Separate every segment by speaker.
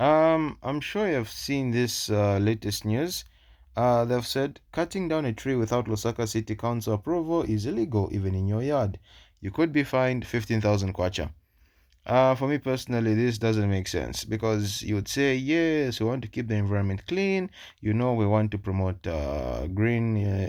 Speaker 1: I'm sure you've seen this latest news. They've said cutting down a tree without Lusaka City Council approval is illegal, even in your yard. You could be fined 15,000 kwacha. For me personally, this doesn't make sense because you would say, yes, we want to keep the environment clean. We want to promote green.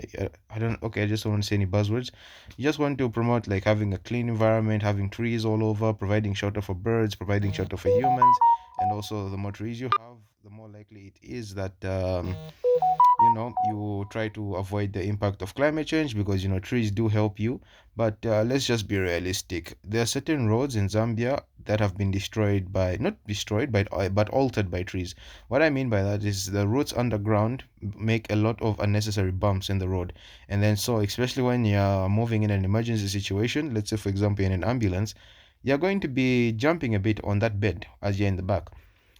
Speaker 1: I just don't want to say any buzzwords. You just want to promote like having a clean environment, having trees all over, providing shelter for birds, providing shelter for humans. And also, the more trees you have, the more likely it is that you try to avoid the impact of climate change because trees do help you. But let's just be realistic. There are certain roads in Zambia that have been destroyed by, not destroyed but altered by trees. What I mean by that is the roots underground make a lot of unnecessary bumps in the road. And then, so especially when you're moving in an emergency situation, let's say for example in an ambulance, you're going to be jumping a bit on that bed as you're in the back.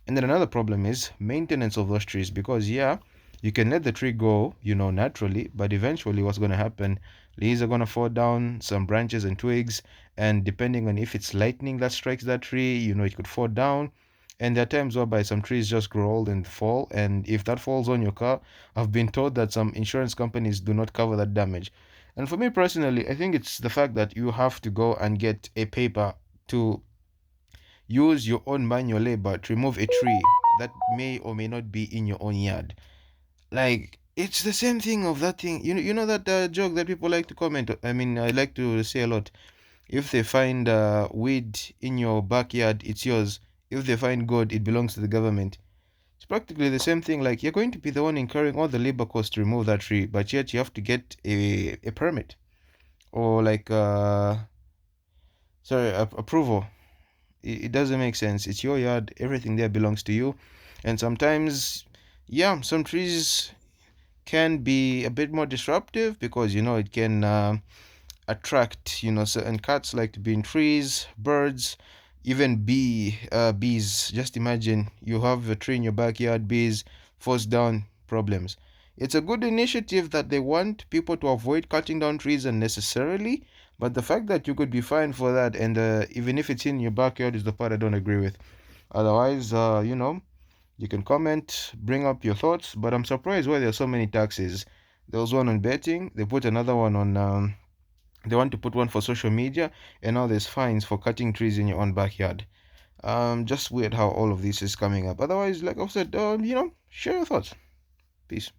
Speaker 1: And then another problem is maintenance of those trees because, yeah, you can let the tree go, naturally, but eventually what's going to happen, leaves are going to fall down, some branches and twigs, and depending on if it's lightning that strikes that tree, it could fall down. And there are times whereby some trees just grow old and fall, and if that falls on your car, I've been told that some insurance companies do not cover that damage. And for me personally, I think it's the fact that you have to go and get a paper to use your own manual labor to remove a tree that may or may not be in your own yard. Like, it's the same thing of that thing. You know that joke that people like to comment. I mean, I like to say a lot. If they find weed in your backyard, it's yours. If they find gold, it belongs to the government. It's practically the same thing. Like, you're going to be the one incurring all the labor costs to remove that tree, but yet you have to get a permit or like approval. It doesn't make sense. It's your yard. Everything there belongs to you. And sometimes, yeah, some trees can be a bit more disruptive because it can attract certain cats like to be in trees, birds, even bees. Just imagine you have a tree in your backyard, bees falls down, problems. It's a good initiative that they want people to avoid cutting down trees unnecessarily, but the fact that you could be fined for that, and even if it's in your backyard, is the part I don't agree with. Otherwise, you can comment, bring up your thoughts, but I'm surprised why there are so many taxes. There was one on betting, they put another one on, they want to put one for social media, and now there's fines for cutting trees in your own backyard. Just weird how all of this is coming up. Otherwise, like I've said, share your thoughts. Peace.